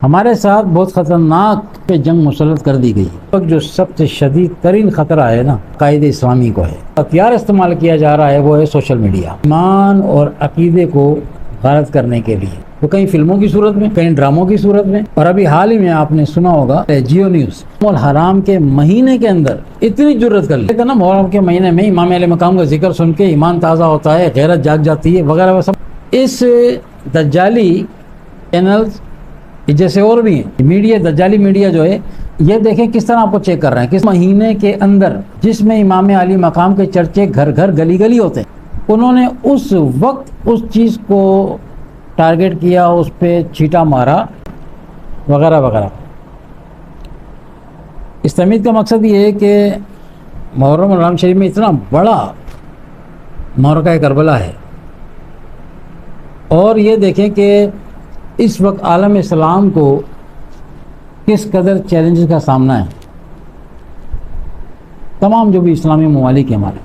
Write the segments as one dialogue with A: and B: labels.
A: ہمارے ساتھ بہت خطرناک پہ جنگ مسلط کر دی گئی۔ جو سب سے شدید ترین خطرہ ہے نا قائد اسلامی کو ہے، ہتھیار استعمال کیا جا رہا ہے، وہ ہے سوشل میڈیا، ایمان اور عقیدے کو غارت کرنے کے لیے، وہ کئی فلموں کی صورت میں، کئی ڈراموں کی صورت میں، اور ابھی حال ہی میں آپ نے سنا ہوگا جیو نیوز حرام کے مہینے کے اندر اتنی جرت کر لی نا، محرم کے مہینے میں امام علیہ مقام کا ذکر سن کے ایمان تازہ ہوتا ہے، غیرت جاگ جاتی ہے وغیرہ وہ سب۔ اس دجالی چینلز جیسے اور بھی ہیں میڈیا، دجالی میڈیا جو ہے، یہ دیکھیں کس طرح آپ کو چیک کر رہے ہیں، کس مہینے کے اندر جس میں امام علی مقام کے چرچے گھر گھر گلی گلی ہوتے ہیں، انہوں نے اس وقت اس چیز کو ٹارگٹ کیا، اس پہ چھیٹا مارا وغیرہ وغیرہ۔ اس تمیز کا مقصد یہ ہے کہ محرم الحرام شریف میں اتنا بڑا معرکہ کربلا ہے، اور یہ دیکھیں کہ اس وقت عالم اسلام کو کس قدر چیلنجز کا سامنا ہے، تمام جو بھی اسلامی ممالک ہیں ہمارے،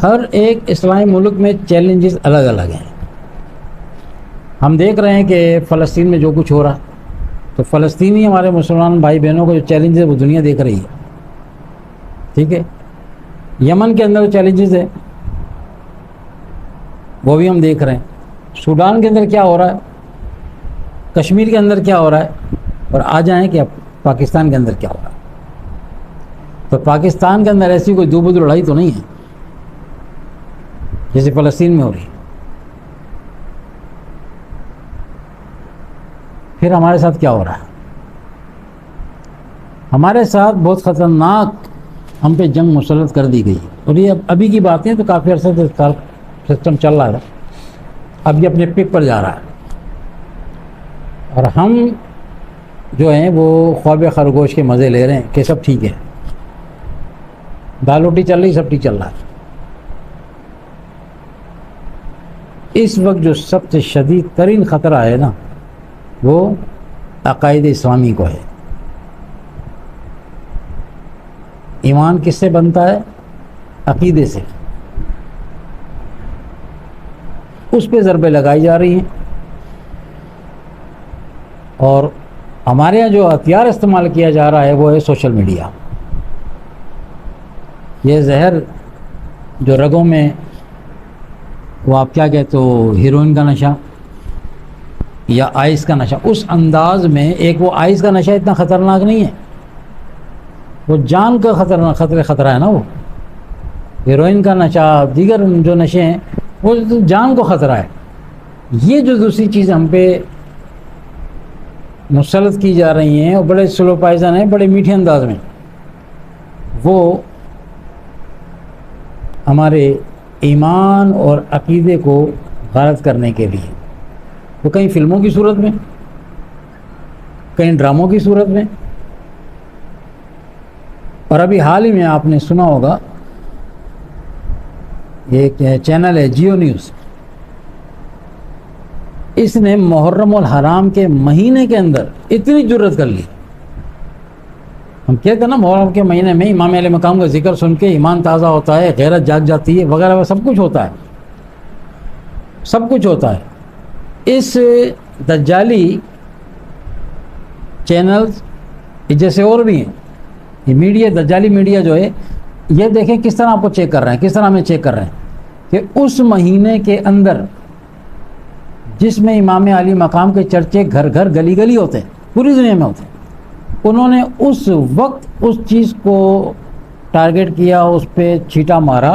A: ہر ایک اسلامی ملک میں چیلنجز الگ الگ ہیں۔ ہم دیکھ رہے ہیں کہ فلسطین میں جو کچھ ہو رہا، تو فلسطینی ہمارے مسلمان بھائی بہنوں کو جو چیلنجز ہے وہ دنیا دیکھ رہی ہے، ٹھیک ہے۔ یمن کے اندر چیلنجز ہے، وہ بھی ہم دیکھ رہے ہیں۔ سوڈان کے اندر کیا ہو رہا ہے، کشمیر کے اندر کیا ہو رہا ہے، اور آ جائیں کہ پاکستان کے اندر کیا ہو رہا ہے۔ تو پاکستان کے اندر ایسی کوئی دو بدو لڑائی تو نہیں ہے جیسے فلسطین میں ہو رہی ہے۔ پھر ہمارے ساتھ کیا ہو رہا ہے، ہمارے ساتھ بہت خطرناک ہم پہ جنگ مسلط کر دی گئی، اور یہ ابھی کی باتیں تو کافی عرصے سے سسٹم چل رہا ہے، اب یہ اپنے پک پر جا رہا ہے، اور ہم جو ہیں وہ خواب خرگوش کے مزے لے رہے ہیں کہ سب ٹھیک ہے، دال روٹی چل رہی، سب ٹھیک چل رہا ہے۔ اس وقت جو سب سے شدید ترین خطرہ ہے نا، وہ عقائد اسلامی کو ہے۔ ایمان کس سے بنتا ہے؟ عقیدے سے۔ اس پہ ضربیں لگائی جا رہی ہیں، اور ہمارے یہاں جو ہتھیار استعمال کیا جا رہا ہے وہ ہے سوشل میڈیا۔ یہ زہر جو رگوں میں، وہ آپ کیا کہتے ہو، ہیروئن کا نشہ یا آئس کا نشہ، اس انداز میں، ایک وہ آئس کا نشہ اتنا خطرناک نہیں ہے، وہ جان کا خطرہ ہے نا، وہ ہیروئن کا نشہ، دیگر جو نشے ہیں وہ جان کو خطرہ ہے۔ یہ جو دوسری چیز ہم پہ مسلط کی جا رہی ہیں، اور بڑے سلو پائزن ہیں، بڑے میٹھے انداز میں، وہ ہمارے ایمان اور عقیدے کو غارت کرنے کے لیے، وہ کئی فلموں کی صورت میں، کئی ڈراموں کی صورت میں، اور ابھی حال ہی میں آپ نے سنا ہوگا ایک چینل ہے جیو نیوز، اس نے محرم الحرام کے مہینے کے اندر اتنی جرت کر لی۔ ہم کہتے ہیں نا محرم کے مہینے میں امام علیہ مقام کا ذکر سن کے ایمان تازہ ہوتا ہے، غیرت جاگ جاتی ہے وغیرہ وہ سب کچھ ہوتا ہے، سب کچھ ہوتا ہے۔ اس دجالی چینلز جیسے اور بھی ہیں یہ میڈیا، دجالی میڈیا جو ہے، یہ دیکھیں کس طرح آپ کو چیک کر رہے ہیں، کس طرح ہمیں چیک کر رہے ہیں کہ اس مہینے کے اندر جس میں امام علی مقام کے چرچے گھر گھر گلی گلی ہوتے ہیں، پوری دنیا میں ہوتے ہیں، انہوں نے اس وقت اس چیز کو ٹارگٹ کیا، اس پہ چھیٹا مارا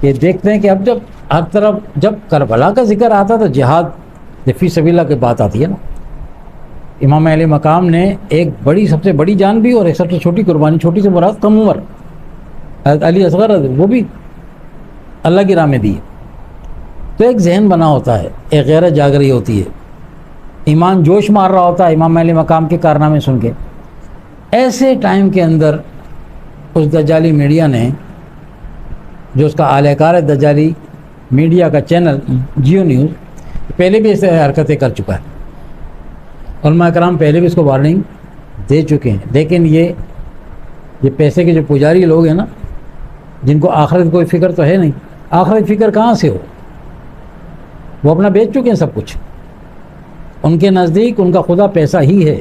A: کہ دیکھتے ہیں کہ اب جب ہر طرف جب کربلا کا ذکر آتا تو جہاد فی سبیل اللہ کی بات آتی ہے نا، امام علیہ مقام نے ایک بڑی، سب سے بڑی جان بھی اور ایک سب سے چھوٹی قربانی، چھوٹی سے مراد کم عمر، حضرت علی اصغر، وہ بھی اللہ کی راہ میں دی۔ تو ایک ذہن بنا ہوتا ہے، ایک غیرت جاگ رہی ہوتی ہے، ایمان جوش مار رہا ہوتا ہے امام علیہ مقام کے کارنامے سن کے۔ ایسے ٹائم کے اندر اس دجالی میڈیا نے، جو اس کا اعلی کار ہے دجالی میڈیا کا چینل جیو نیوز، پہلے بھی ایسے حرکتیں کر چکا ہے، علماء کرام پہلے بھی اس کو وارننگ دے چکے ہیں، لیکن یہ پیسے کے جو پجاری لوگ ہیں نا، جن کو آخرت کوئی فکر تو ہے نہیں، آخرت فکر کہاں سے ہو؟ وہ اپنا بیچ چکے ہیں سب کچھ. ان کے نزدیک ان کا خدا پیسہ ہی ہے.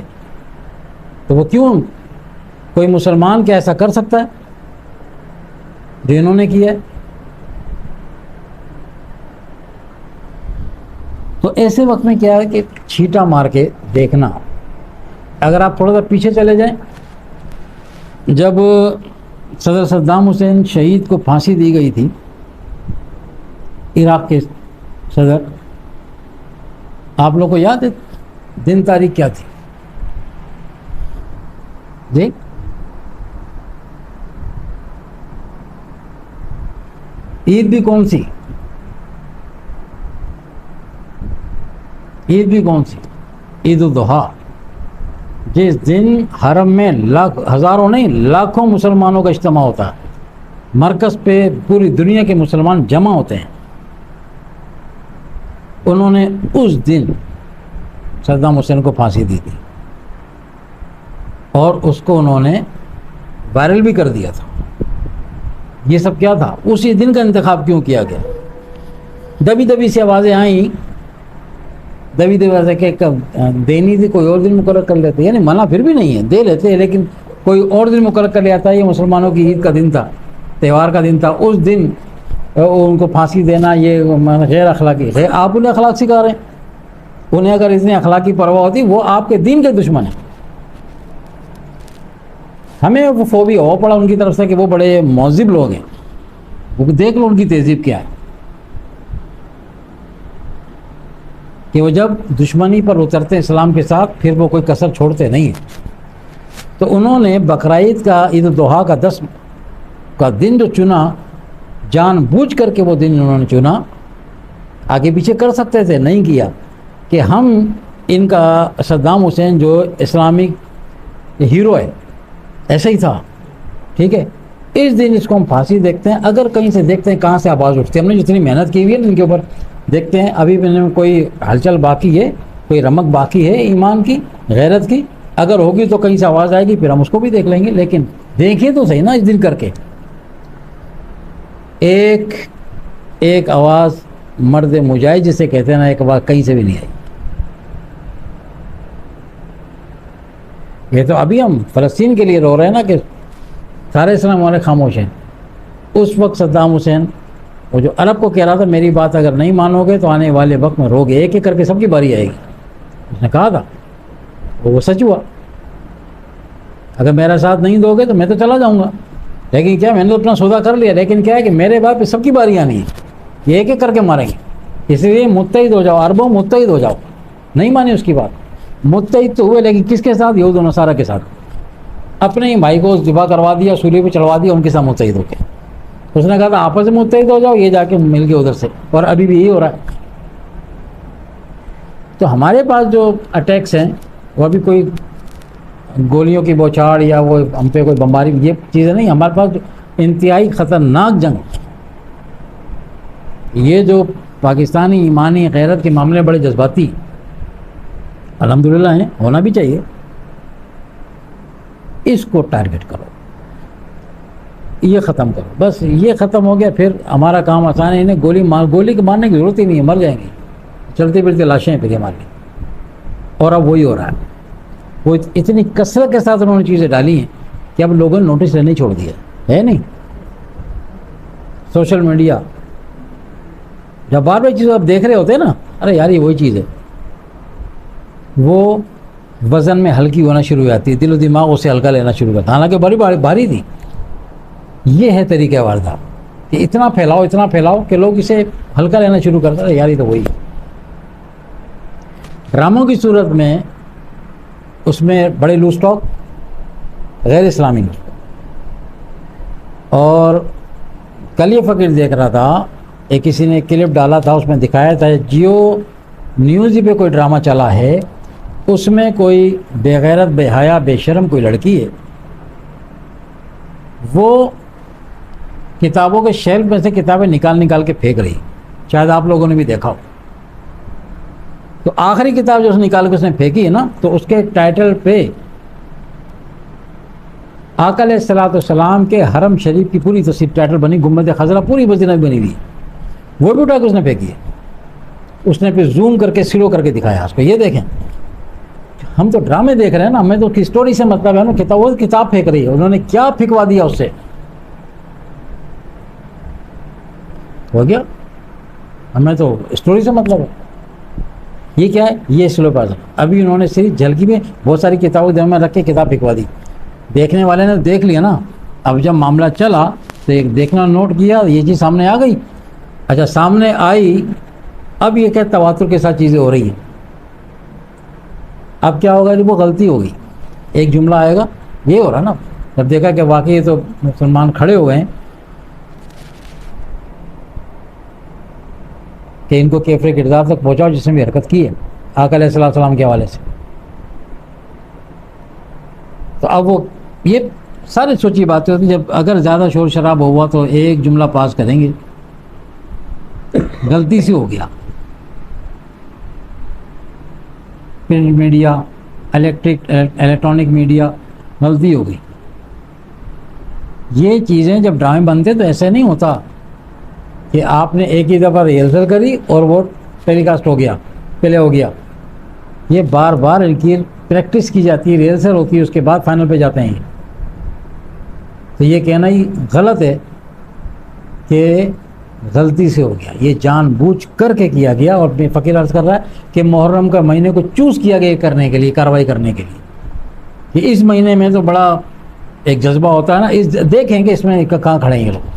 A: تو وہ کیوں کوئی مسلمان کیا ایسا کر سکتا ہے جو انہوں نے کیا ہے؟ تو ایسے وقت میں کیا ہے کہ چھیٹا مار کے دیکھنا. اگر آپ تھوڑا سا پیچھے چلے جائیں، جب صدر صدام حسین شہید کو پھانسی دی گئی تھی، عراق کے صدر، آپ لوگ کو یاد ہے دن تاریخ کیا تھی؟ جی عید بھی کون سی؟ عید بھی کون سی؟ عید الاضحیٰ، جس دن حرم میں ہزاروں نہیں لاکھوں مسلمانوں کا اجتماع ہوتا ہے. مرکز پہ پوری دنیا کے مسلمان جمع ہوتے ہیں. انہوں نے اس دن صدام حسین کو پھانسی دی تھی اور اس کو انہوں نے وائرل بھی کر دیا تھا. یہ سب کیا تھا؟ اسی دن کا انتخاب کیوں کیا گیا؟ دبی دبی سی آوازیں آئیں، دبی دبی آوازیں کہ دینی تھی کوئی اور دن مقرر کر لیتے، یعنی منع پھر بھی نہیں ہے، دے لیتے ہیں، لیکن کوئی اور دن مقرر کر لیا تھا. یہ مسلمانوں کی عید کا دن تھا، تہوار کا دن تھا، اس دن ان کو پھانسی دینا یہ غیر اخلاقی ہے. آپ انہیں اخلاق سکھا رہے ہیں. انہیں اگر اتنی اخلاقی پرواہ ہوتی وہ آپ کے دین کے دشمن ہیں. ہمیں وہ فوبیا ہو پڑا ان کی طرف سے کہ وہ بڑے مہذب لوگ ہیں. وہ دیکھ لو ان کی تہذیب کیا ہے کہ وہ جب دشمنی پر اترتے اسلام کے ساتھ پھر وہ کوئی کسر چھوڑتے نہیں ہیں. تو انہوں نے بقرعید کا عید الاضحیٰ کا 10 کا دن جو چنا، جان بوجھ کر کے وہ دن انہوں نے چنا. آگے پیچھے کر سکتے تھے، نہیں کیا کہ ہم ان کا صدام حسین جو اسلامک ہیرو ہے ایسا ہی تھا، ٹھیک ہے، اس دن اس کو ہم پھانسی دیکھتے ہیں. اگر کہیں سے دیکھتے ہیں کہاں سے آواز اٹھتی ہے، ہم نے جتنی محنت کی ہوئی ہے ان کے اوپر دیکھتے ہیں ابھی بھی کوئی ہلچل باقی ہے، کوئی رمق باقی ہے ایمان کی، غیرت کی. اگر ہوگی تو کہیں سے آواز آئے گی، پھر ہم اس کو بھی دیکھ لیں گے. لیکن دیکھیں تو صحیح نا اس دن کر کے. ایک آواز مرد مجاہد جسے کہتے ہیں نا، ایک آواز کہیں سے بھی نہیں آئی. یہ تو ابھی ہم فلسطین کے لیے رو رہے ہیں نا کہ سارے اسلام والے خاموش ہیں. اس وقت صدام حسین وہ جو عرب کو کہہ رہا تھا میری بات اگر نہیں مانو گے تو آنے والے وقت میں رو گے، ایک ایک کر کے سب کی باری آئے گی. اس نے کہا تھا، وہ سچ ہوا. اگر میرا ساتھ نہیں دو گے تو میں تو چلا جاؤں گا، لیکن کیا میں نے تو اپنا سودا کر لیا. لیکن کیا ہے کہ میرے بعد پہ سب کی باری آنی ہے، یہ ایک ایک کر کے ماریں گے. اس لیے متحد ہو جاؤ، عربوں متحد ہو جاؤ. نہیں مانی اس کی بات، متحد تو ہوئے لیکن کس کے ساتھ؟ یہود و نصارہ کے ساتھ. اپنے ہی بھائی کو ذبح کروا دیا، سولی پہ چڑھوا دیا، ان کے ساتھ متحد ہو کے. اس نے کہا تھا آپس میں متحد ہو جاؤ، یہ جا کے مل گئے ادھر سے، اور ابھی بھی یہی ہو رہا ہے. تو ہمارے پاس جو اٹیکس ہیں وہ ابھی کوئی گولیوں کی بوچھاڑ یا وہ ہم پہ کوئی بمباری، یہ چیزیں نہیں. ہمارے پاس جو انتہائی خطرناک جنگ، یہ جو پاکستانی ایمانی غیرت کے معاملے بڑے جذباتی الحمدللہ ہیں، ہونا بھی چاہیے. اس کو ٹارگٹ کرو، یہ ختم کرو، بس یہ ختم ہو گیا پھر ہمارا کام آسان ہے. انہیں گولی کے مارنے کی ضرورت ہی نہیں ہے، مر جائیں گے، چلتے پھرتے لاشیں ہیں پھر یہ ہماری. اور اب وہی ہو رہا ہے. وہ اتنی کثرت کے ساتھ انہوں نے چیزیں ڈالی ہیں کہ اب لوگوں نے نوٹس لینے چھوڑ دیا ہے. نہیں سوشل میڈیا جب بار بار چیزیں آپ دیکھ رہے ہوتے ہیں نا، ارے یار یہ وہی چیز ہے، وہ وزن میں ہلکی ہونا شروع ہو جاتی ہے، دل و دماغ اسے ہلکا لینا شروع کرتا ہے، حالانکہ بڑی بھاری تھی. یہ ہے طریقہ واردات کہ اتنا پھیلاؤ کہ لوگ اسے ہلکا لینا شروع کرتے ہیں. یار یہ تو وہی ڈراموں کی صورت میں، اس میں بڑے لوز ٹاک غیر اسلامی. اور کل یہ فقیر دیکھ رہا تھا، ایک کسی نے کلپ ڈالا تھا، اس میں دکھایا تھا جیو نیوز پہ کوئی ڈرامہ چلا ہے، اس میں کوئی بے غیرت بے حیا بے شرم کوئی لڑکی ہے، وہ کتابوں کے شیلف میں سے کتابیں نکال کے پھینک رہی. شاید آپ لوگوں نے بھی دیکھا ہو. تو آخری کتاب جو اس نے نکال کے اس نے پھینکی ہے نا، تو اس کے ٹائٹل پہ آقا علیہ الصلوۃ والسلام کے حرم شریف کی پوری تصویر ٹائٹل بنی، گنبد خضرا پوری مدینہ میں بنی ہوئی، وہ بھی اٹھا کے اس نے پھینکی ہے. اس نے پھر زوم کر کے سلو کر کے دکھایا اس کو. یہ دیکھیں ہم تو ڈرامے دیکھ رہے ہیں نا, ہمیں تو اسٹوری سے مطلب ہے نا. کتاب وہ کتاب پھینک رہی ہے, انہوں نے کیا پھینکوا دیا اس سے, ہو گیا. ہمیں تو اسٹوری سے مطلب ہے. یہ کیا ہے, یہ سلو پاس. ابھی انہوں نے صرف جھلکی میں بہت ساری کتابوں دل میں رکھ کے کتاب پھینکوا دی. دیکھنے والے نے دیکھ لیا نا. اب جب معاملہ چلا تو ایک دیکھنا نوٹ کیا, یہ چیز سامنے آ گئی. اچھا سامنے آئی, اب یہ کہ تواتر کے ساتھ چیزیں ہو رہی ہیں. اب کیا ہوگا, جب وہ غلطی ہوگی, ایک جملہ آئے گا, یہ ہو رہا نا. جب دیکھا کہ واقعی تو مسلمان کھڑے ہو گئے ہیں کہ ان کو کیفر کردار تک پہنچاؤ جس نے بھی حرکت کی ہے آقا علیہ السلام کے حوالے سے. تو اب وہ یہ سارے سوچی باتیں ہوتی ہیں. جب اگر زیادہ شور شراب ہوا تو ایک جملہ پاس کریں گے, غلطی سے ہو گیا. پرنٹ میڈیا, الیکٹرانک میڈیا, غلطی ہو گئی. یہ چیزیں جب ڈرامے بنتے تو ایسے نہیں ہوتا کہ آپ نے ایک ہی دفعہ ریہرسل کری اور وہ ٹیلی کاسٹ ہو گیا, پہلے ہو گیا. یہ بار بار ان کی پریکٹس کی جاتی ہے, ریہرسل ہوتی ہے, اس کے بعد فائنل پہ جاتے ہیں. تو یہ کہنا ہی غلط ہے کہ غلطی سے ہو گیا. یہ جان بوجھ کر کے کیا گیا. اور فقیر عرض کر رہا ہے کہ محرم کا مہینے کو چوز کیا گیا کرنے کے لیے, کارروائی کرنے کے لیے, کہ اس مہینے میں تو بڑا ایک جذبہ ہوتا ہے نا, اس دیکھیں کہ اس میں کہاں کھڑے ہیں لوگ.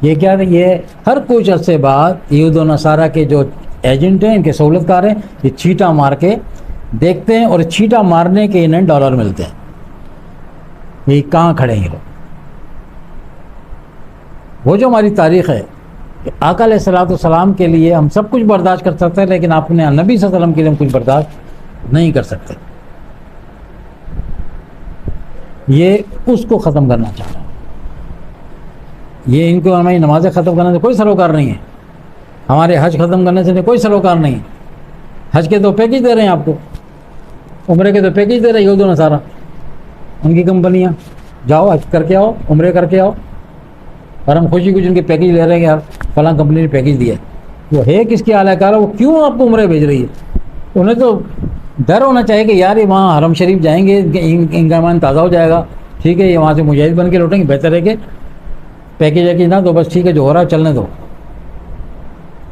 A: یہ کیا ہے, یہ ہر کچھ عرصے بعد یہود و نصارہ کے جو ایجنٹ ہیں, ان کے سہولت کار ہیں, یہ چھیٹا مار کے دیکھتے ہیں اور چھیٹا مارنے کے انہیں ڈالر ملتے ہیں. یہ کہاں کھڑے ہیں لوگ. وہ جو ہماری تاریخ ہے کہ آقا علیہ السلام کے لیے ہم سب کچھ برداشت کر سکتے ہیں, لیکن اپنے نبی صلی اللہ علیہ وسلم کے لیے ہم کچھ برداشت نہیں کر سکتے. یہ اس کو ختم کرنا چاہ رہا ہوں. یہ ان کو ہماری نمازیں ختم کرنے سے کوئی سروکار نہیں ہے, ہمارے حج ختم کرنے سے کوئی سروکار نہیں ہے. حج کے تو پیکیج دے رہے ہیں آپ کو, عمرے کے تو پیکیج دے رہے ہیں یہود و نصارہ, ان کی کمپنیاں. جاؤ حج کر کے آؤ, عمرے کر کے آؤ, اور ہم خوشی کچھ ان کے پیکیج لے رہے ہیں کہ یار فلاں کمپنی نے پیکیج دیا ہے. وہ ہے کس کی اعلی کار ہے, وہ کیوں آپ کو عمرے بھیج رہی ہے؟ انہیں تو ڈر ہونا چاہیے کہ یار یہ وہاں حرم شریف جائیں گے, ان کا ایمان تازہ ہو جائے گا, ٹھیک ہے, یہ وہاں سے مجاہد بن کے لوٹیں گے. بہتر ہے کہ پیکیج ہے کہ نہ تو بس ٹھیک ہے, جو ہو رہا ہے چلنے دو.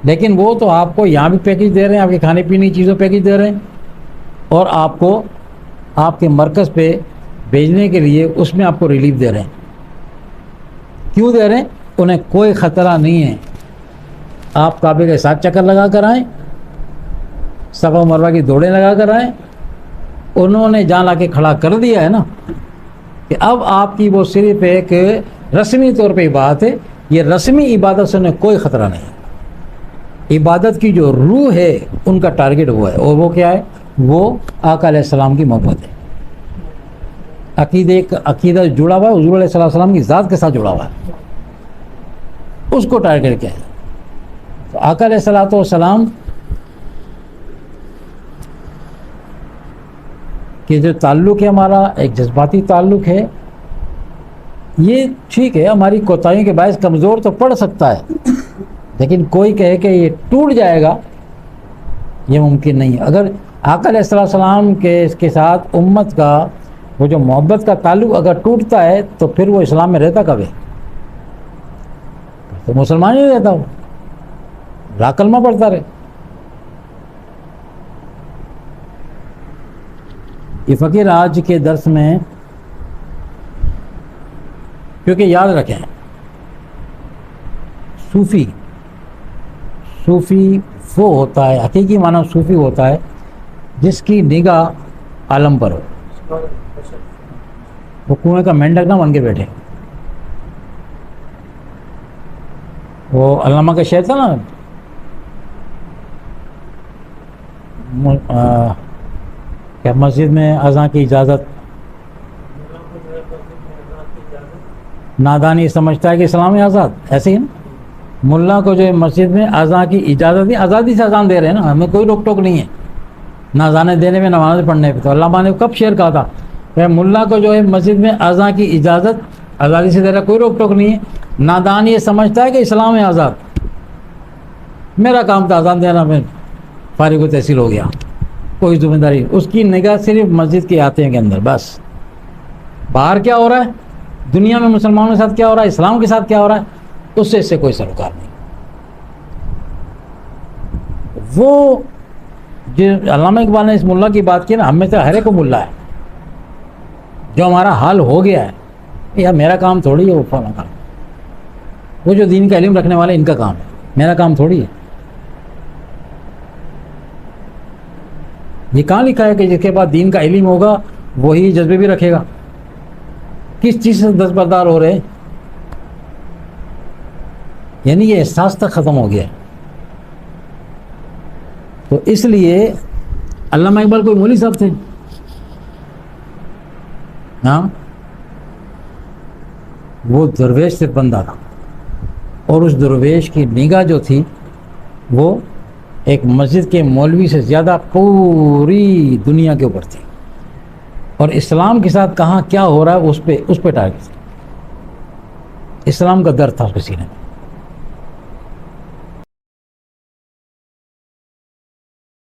A: لیکن وہ تو آپ کو یہاں بھی پیکیج دے رہے ہیں, آپ کے کھانے پینے کی چیزوں پیکیج دے رہے ہیں, اور آپ کو آپ کے مرکز پہ بھیجنے کے لیے اس میں آپ کو ریلیف دے رہے ہیں. کیوں دے رہے ہیں؟ انہیں کوئی خطرہ نہیں ہے. آپ کعبے کے ساتھ چکر لگا کر آئیں, صفا مروہ کی دوڑیں لگا کر آئیں. انہوں نے جہاں لا کے کھڑا کر دیا ہے نا کہ اب آپ کی وہ صرف ایک رسمی طور پہ عبادت ہے. یہ رسمی عبادت سے انہیں کوئی خطرہ نہیں. عبادت کی جو روح ہے ان کا ٹارگٹ ہوا ہے, اور وہ کیا ہے؟ وہ آقا علیہ السلام کی محبت ہے. عقیدہ جڑا ہوا ہے حضور علیہ السلام کی ذات کے ساتھ جڑا ہوا ہے, اس کو ٹارگٹ کیا ہے. تو آقا علیہ السلام کہ جو تعلق ہے ہمارا ایک جذباتی تعلق ہے. یہ ٹھیک ہے, ہماری کوتاہیوں کے باعث کمزور تو پڑ سکتا ہے, لیکن کوئی کہے کہ یہ ٹوٹ جائے گا, یہ ممکن نہیں ہے. اگر آقا علیہ السلام کے اس کے ساتھ امت کا وہ جو محبت کا تعلق اگر ٹوٹتا ہے تو پھر وہ اسلام میں رہتا کب ہے؟ تو مسلمان ہی رہتا, وہ لا کلمہ پڑھتا رہے. یہ فقیر آج کے درس میں, کیونکہ یاد رکھیں صوفی وہ ہوتا ہے, حقیقی معنی صوفی ہوتا ہے جس کی نگاہ عالم پر ہو. وہ کنویں کا مینڈک نہ بن کے بیٹھے. وہ علامہ کا شعر تھا نا, کہ مسجد میں اذان کی اجازت, نادانی سمجھتا ہے کہ اسلام ہے آزاد. ایسے ہی نا, ملا کو جو ہے مسجد میں اذان کی اجازت نہیں, آزادی سے اذان دے رہے ہیں نا, ہمیں کوئی روک ٹوک نہیں ہے نہ اذانیں دینے میں, نماز پڑھنے پہ. تو علامہ نے کب شعر کہا تھا کہ ملا کو جو ہے مسجد میں اذان کی اجازت آزادی سے دے رہا, کوئی روک ٹوک نہیں ہے. نادان یہ سمجھتا ہے کہ اسلام ہے آزاد, میرا کام تھا اذان دینا, میں فارغ و تحصیل ہو گیا, کوئی ذمہ داری, اس کی نگاہ صرف مسجد کے آتے ہیں کے اندر بس. باہر کیا ہو رہا ہے, دنیا میں مسلمانوں کے ساتھ کیا ہو رہا ہے, اسلام کے ساتھ کیا ہو رہا ہے, اس سے کوئی سروکار نہیں. وہ جو علامہ اقبال نے اس ملا کی بات کی نا, ہم میں سے ہر ایک کو ملا ہے. جو ہمارا حال ہو گیا ہے, یا میرا کام تھوڑی ہے وہ فلاں کام, وہ جو دین کا علم رکھنے والے ان کا کام ہے, میرا کام تھوڑی ہے. یہ کہاں لکھا ہے کہ جس کے بعد دین کا علم ہوگا وہی جذبے بھی رکھے گا؟ کس چیز سے دستبردار ہو رہے ہیں؟ یعنی یہ احساس تک ختم ہو گیا ہے. تو اس لیے علامہ اقبال کوئی مولوی صاحب تھے؟ ہاں, وہ درویش سے بندہ تھا, اور اس درویش کی نگاہ جو تھی وہ ایک مسجد کے مولوی سے زیادہ پوری دنیا کے اوپر تھی, اور اسلام کے ساتھ کہاں کیا ہو رہا ہے اس پہ ٹارگیٹ تھی. اسلام کا درد تھا اس کے سینے میں.